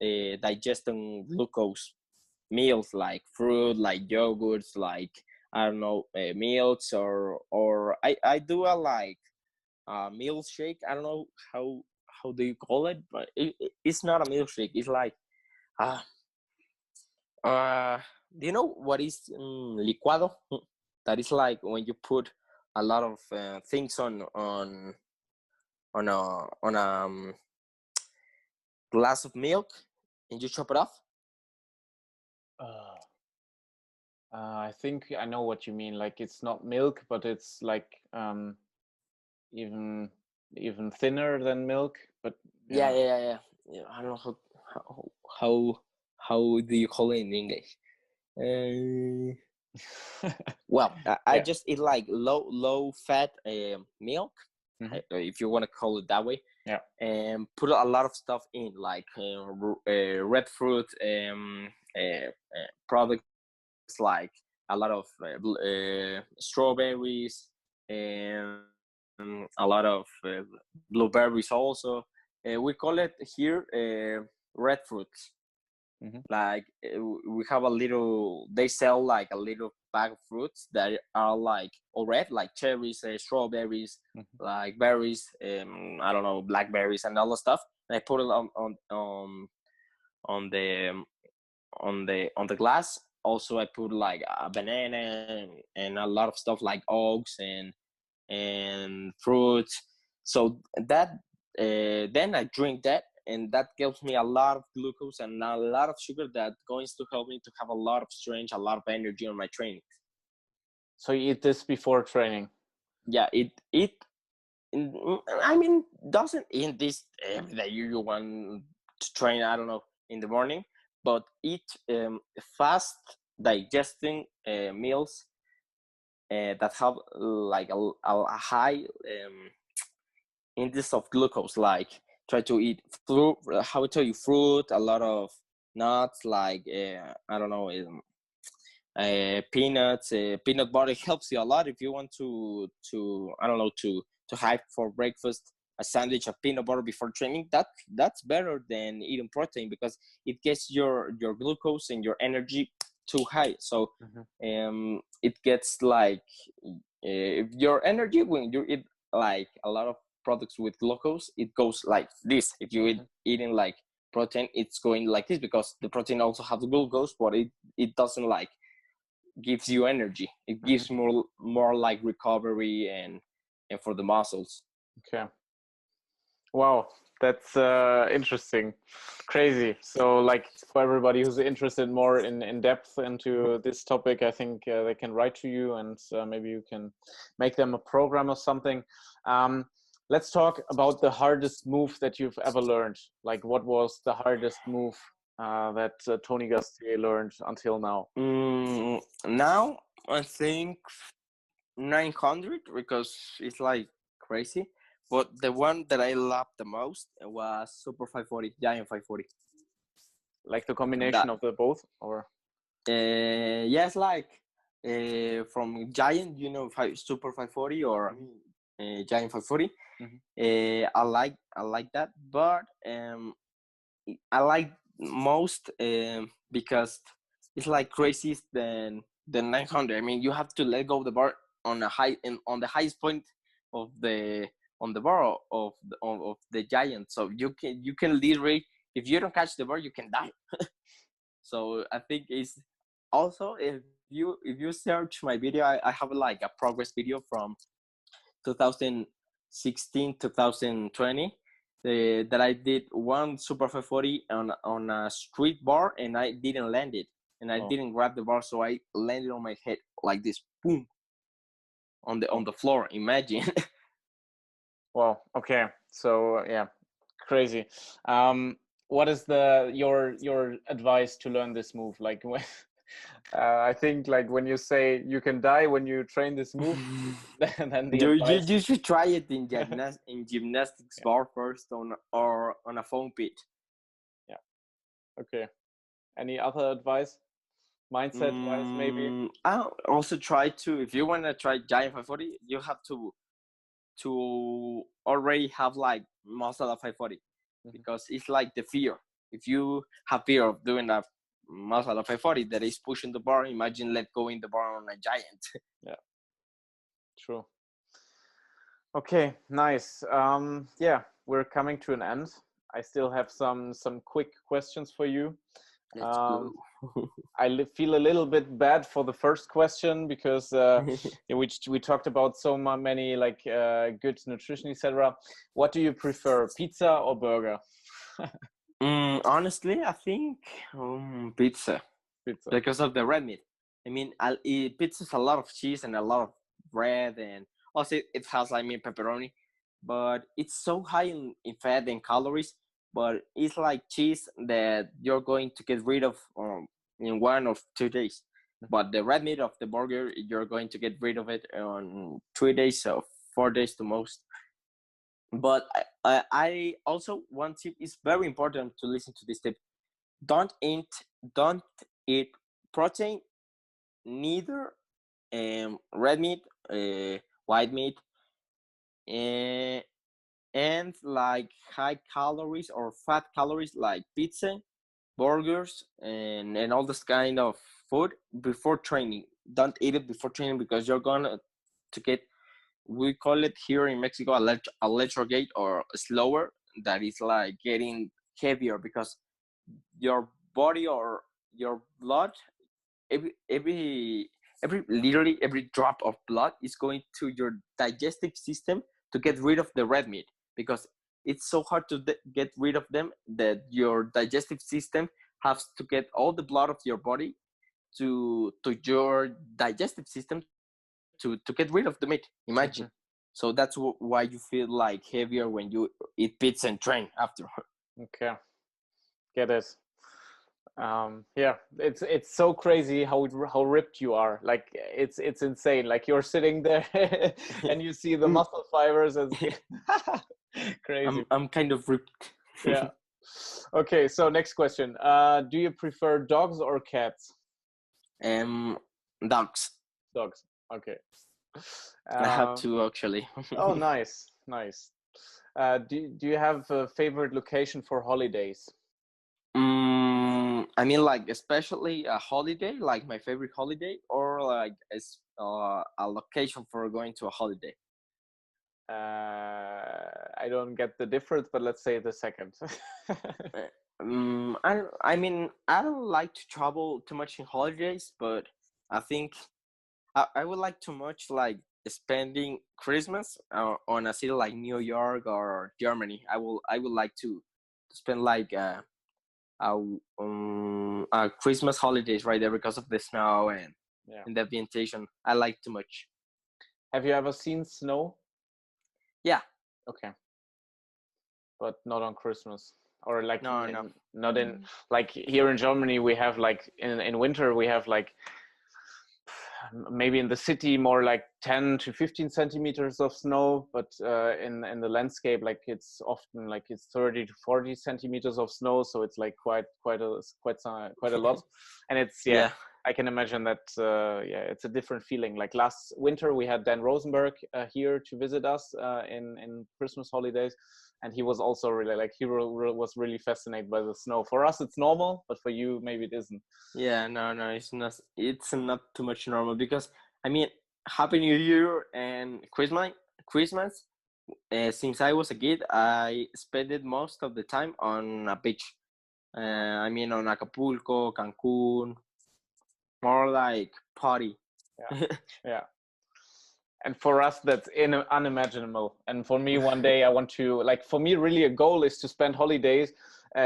digesting glucose meals, like fruit, like yogurts, like, I don't know, milks, or I do a like milkshake. I don't know how do you call it, but it's not a milkshake. It's like uh, uh do you know what is licuado? That is like when you put a lot of things on a glass of milk and you chop it off. Uh, I think I know what you mean. Like it's not milk, but it's like even even thinner than milk. But Yeah, yeah, yeah, yeah, yeah. Yeah, I don't know how how how do you call it in English? Uh, well, I yeah. just eat like low fat milk, Hmm. if you want to call it that way, Yeah. and put a lot of stuff in, like red fruit, products like a lot of strawberries, and a lot of blueberries also. We call it here red fruits. Hmm. Like we have a little, they sell like a little bag of fruits that are like all red, like cherries, strawberries, Hmm. like berries, I don't know, blackberries and all the stuff. And I put it on the on the glass. Also I put like a banana and a lot of stuff like oats and fruits. So that then I drink that, and that gives me a lot of glucose and a lot of sugar that going to help me to have a lot of strength, a lot of energy on my training. So you eat this before training. Yeah, it I mean, doesn't eat this every day. You want to train, I don't know, in the morning, but eat fast digesting meals that have like a high index of glucose. Like try to eat fruit, how I tell you, fruit, a lot of nuts, like I don't know, peanuts, peanut butter helps you a lot if you want to I don't know, to have for breakfast a sandwich of peanut butter before training. That's better than eating protein because it gets your glucose and your energy too high. So Hmm. it gets like if your energy when you eat like a lot of products with glucose, it goes like this. If you Hmm. eating like protein, it's going like this because the protein also has glucose, but it doesn't like gives you energy. It Hmm. gives more like recovery and for the muscles. Okay. Wow, that's interesting, crazy. So, like for everybody who's interested more in depth into this topic, I think they can write to you, and maybe you can make them a program or something. Um, let's talk about the hardest move that you've ever learned. Like, what was the hardest move that Tony Gastier learned until now? Now I think 900 because it's like crazy. But the one that I loved the most was Super 540, Giant 540. Like the combination That of the both, or yes, like from Giant, Super 540 or Mhm. Giant 540. Mhm. I like that, but I like most because it's like crazy than the 900. I mean, you have to let go of the bar on a high and on the highest point of the on the bar of the giant. So you can literally, if you don't catch the bar, you can die. So I think it's also, if you search my video, I have like a progress video from 2016 2020 that I did one Super 540 on a street bar, and I didn't land it, and I oh, didn't grab the bar, so I landed on my head like this, boom, on the oh, on the floor. Imagine. wow. Okay, so yeah, crazy. What is the your advice to learn this move? Like when, I think like when you say you can die when you train this move, then the advice You is should try it in yeah, gymnastics bar first or on a foam pit. yeah. Okay. Any other advice? Mindset wise, maybe. I also try to, if you want to try Giant 540, you have to already have like muscle of 540 Mhm. because it's like the fear. If you have fear of doing a muscle of 540 that is pushing the bar, imagine let go in the bar on a giant. Yeah, true. Okay, nice. Yeah, we're coming to an end. I still have some quick questions for you. Let's Um, go. feel a little bit bad for the first question because yeah, we talked about so many like good nutrition, etc. What do you prefer, pizza or burger? Honestly, I think pizza Pizza. because of the red meat. I mean, pizza's a lot of cheese and a lot of bread, and also it has, I mean, pepperoni, but it's so high in fat and calories. But it's like cheese that you're going to get rid of in 1 or 2 days. But the red meat of the burger, you're going to get rid of it on 3 days or 4 days to most. But I also, one tip is very important to listen to this tip. Don't eat don't eat protein, neither red meat, white meat, uh, and like high calories or fat calories like pizza, burgers, and all this kind of food before training. Don't eat it before training because you're gonna to get, we call it here in Mexico, electrogate or slower. That is like getting heavier because your body or your blood, every every literally every drop of blood is going to your digestive system to get rid of the red meat, because it's so hard to get rid of them that your digestive system has to get all the blood of your body to your digestive system to get rid of the meat. Imagine. Mhm. So that's why you feel like heavier when you eat pizza and train after. Okay, get it. Yeah, it's so crazy how ripped you are. Like it's insane. Like you're sitting there and you see the muscle fibers and crazy. I'm kind of ripped. Yeah. Okay, so next question. Do you prefer dogs or cats? um Dogs. Dogs. Okay. I have Um, two actually. oh, nice, nice. Do you have a favorite location for holidays? I mean, like especially a holiday, like my favorite holiday, or like a location for going to a holiday. I don't get the difference, but let's say the second. I mean, I don't like to travel too much in holidays, but I think I would like too much like spending Christmas on a city like New York or Germany. I would like to spend like Christmas holidays right there because of the snow Yeah. and the vegetation. I like too much. Have you ever seen snow? Yeah. Okay, but not on Christmas, or like No, no. not in, like here in Germany we have like in winter we have like maybe in the city more like 10 to 15 centimeters of snow, but in the landscape like it's often like it's 30 to 40 centimeters of snow, so it's like quite a lot. And it's, yeah, Yeah. I can imagine that, yeah, it's a different feeling. Like last winter we had Dan Rosenberg here to visit us in Christmas holidays, and he was also really like was really fascinated by the snow. For us it's normal, but for you maybe it isn't. Yeah, no, no, it's not. It's not too much normal because I mean, Happy New Year and Christmas. Christmas. Since I was a kid, I spent it most of the time on a beach. I mean, on Acapulco, Cancun, more like party. Yeah, yeah. And for us that's unimaginable. And for me one day I want to, like, for me really a goal is to spend holidays,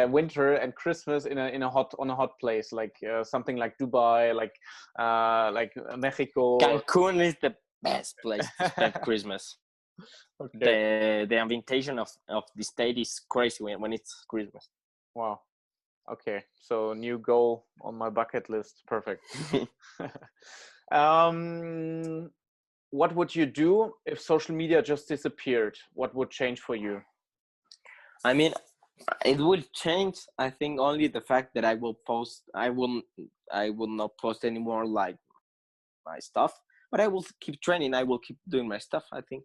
winter and Christmas in a hot, on a hot place, like something like Dubai, like Mexico. Cancun is the best place to spend Christmas. Okay, The ambientation of the state is crazy when it's Christmas. wow. Okay, so new goal on my bucket list. Perfect. um what would you do if social media just disappeared? What would change for you? I mean, it will change. I think only the fact that I will not post anymore like my stuff, but I will keep training. I will keep doing my stuff. I think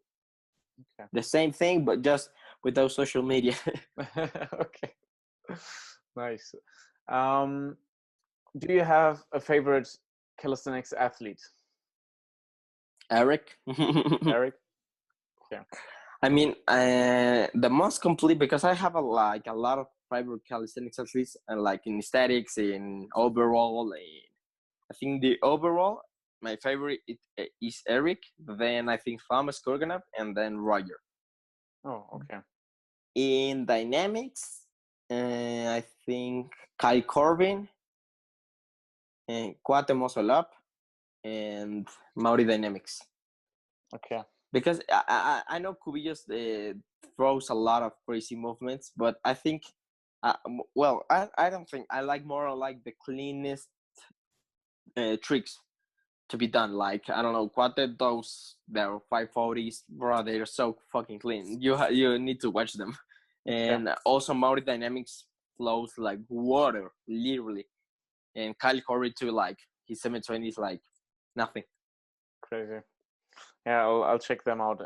Okay. the same thing, but just without social media. Okay. Nice. Um, do you have a favorite calisthenics athlete? Eryc. Eryc? Okay. I mean, the most complete, because I have a lot of favorite calisthenics athletes, and like in aesthetics, in overall. I think the overall, my favorite is Eryc. Then I think Thomas Kurganov, and then Roger. Oh, okay. In dynamics, I think Kai Corbin and Kwate Mosolap. and Maori dynamics. Okay. Because I know Cubillos throws a lot of crazy movements, but I think, I don't think I like more like the cleanest tricks to be done. Like, I don't know, Quate, those their 540s, bro, they're so fucking clean. You need to watch them. Okay. And also Maori dynamics flows like water, literally. And Kyle Corey too, like his 720 is like nothing. Crazy. Yeah, I'll check them out.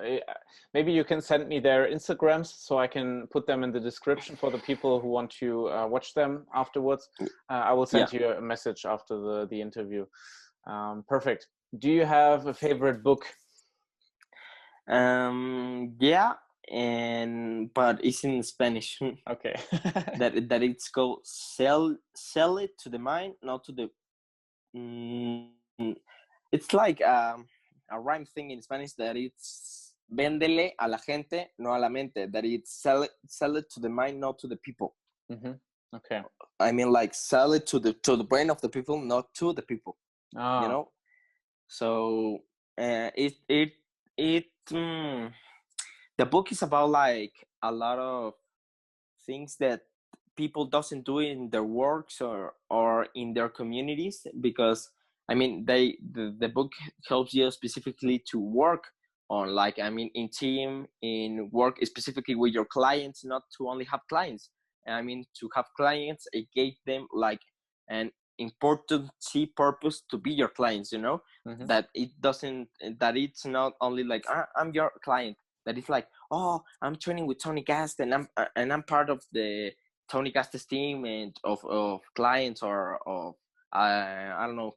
Maybe you can send me their Instagrams so I can put them in the description for the people who want to watch them afterwards. I will send you a message after the interview. Perfect. Do you have a favorite book? Yeah, but it's in Spanish. Okay. that it's called sell it to the mind, not to the. It's like a rhyme thing in Spanish that it's véndele a la gente, no a la mente. That it's sell it to the mind, not to the people. Mm-hmm. Okay. I mean, like, sell it to the brain of the people, not to the people. Oh. You know. So the book is about like a lot of things that people doesn't do in their works or in their communities, because I mean the book helps you specifically to work on, like, I mean, in team, in work specifically with your clients, not to only have clients. I mean, to have clients, it gave them like an important key purpose to be your clients, you know. Mm-hmm. That it's not only like, I'm your client, that it's like, oh, I'm training with Tony Gaste, and I'm part of the Tony Gaste's team and of clients or of I don't know,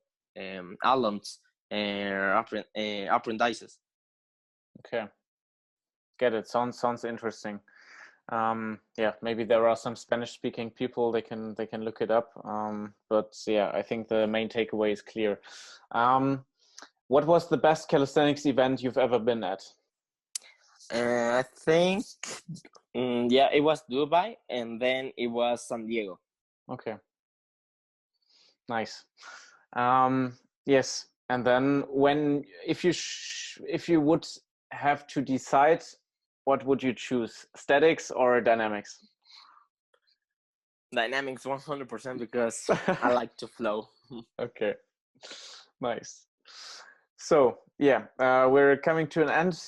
alums and apprentices. Okay. Get it. Sounds interesting. Yeah, maybe there are some Spanish speaking people, they can look it up. But yeah, I think the main takeaway is clear. What was the best calisthenics event you've ever been at? I think it was Dubai, and then it was San Diego. Okay, nice. Yes, and then if you would have to decide, what would you choose, statics or dynamics? Dynamics 100%, because I like to flow. Okay, nice. So yeah, we're coming to an end.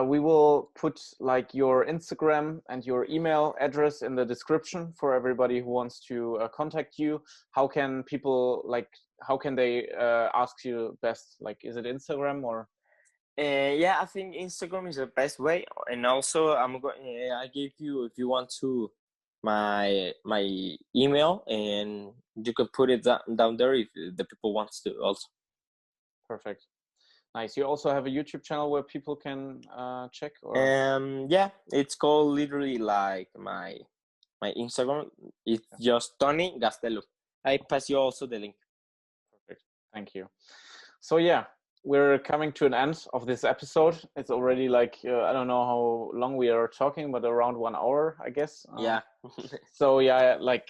We will put like your Instagram and your email address in the description for everybody who wants to contact you. How can they ask you best? Like, is it Instagram or? Yeah, I think Instagram is the best way, and also I give you, if you want to, my email, and you can put it down there if the people wants to also. Perfect. Nice. You also have a YouTube channel where people can check, or? Yeah, it's called literally like my Instagram. It's just Tony Gastelo. I pass you also the link. Perfect. Thank you. So yeah, we're coming to an end of this episode. It's already like I don't know how long we are talking, but around 1 hour, I guess. Yeah. So yeah, like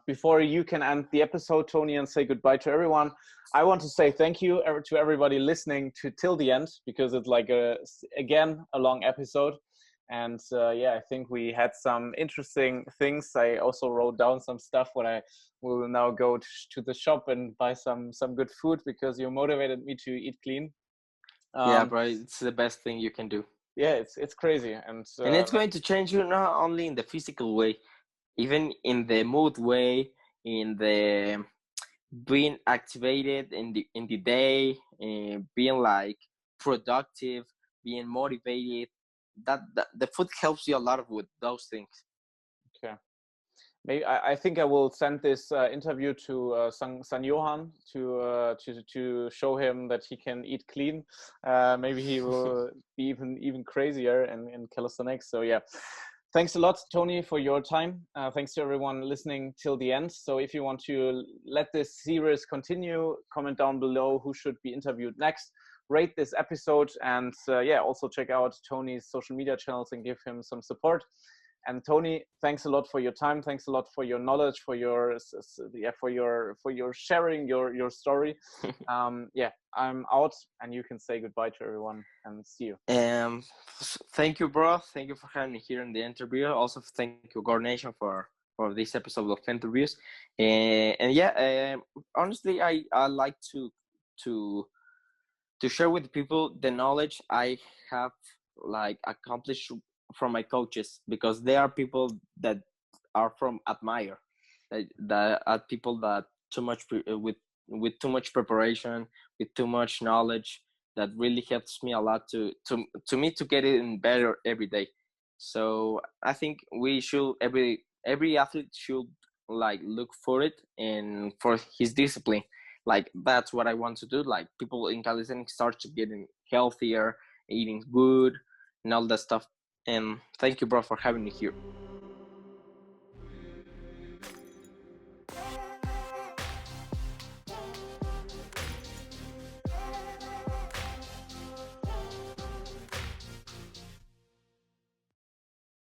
before you can end the episode, Tony, and say goodbye to everyone, I want to say thank you to everybody listening till the end, because it's like again a long episode. And yeah, I think we had some interesting things. I also wrote down some stuff when I will now go to the shop and buy some good food, because you motivated me to eat clean. Yeah, bro, it's the best thing you can do. Yeah, it's crazy, and it's going to change you not only in the physical way, even in the mood way, in the being activated in the day, being like productive, being motivated. That the food helps you a lot with those things. Okay. Maybe I think I will send this interview to San Johan to show him that he can eat clean. Maybe he will be even crazier in calisthenics. So yeah, thanks a lot, Tony, for your time. Thanks to everyone listening till the end. So if you want to let this series continue, comment down below who should be interviewed next. Rate this episode, and yeah, also check out Tony's social media channels and give him some support. And Tony, thanks a lot for your time. Thanks a lot for your knowledge, for your sharing your story. Yeah, I'm out, and you can say goodbye to everyone and see you. Thank you, bro. Thank you for having me here in the interview. Also, thank you, Coordination, for this episode of interviews. And yeah, honestly, I like to to share with people the knowledge I have like accomplished from my coaches, because they are people that are from admire, that are people that too much with too much preparation, with too much knowledge, that really helps me a lot to me to get it in better every day. So I think we should every athlete should like look for it and for his discipline. Like that's what I want to do. Like people in calisthenics start to getting healthier, eating good, and all that stuff. And thank you, bro, for having me here.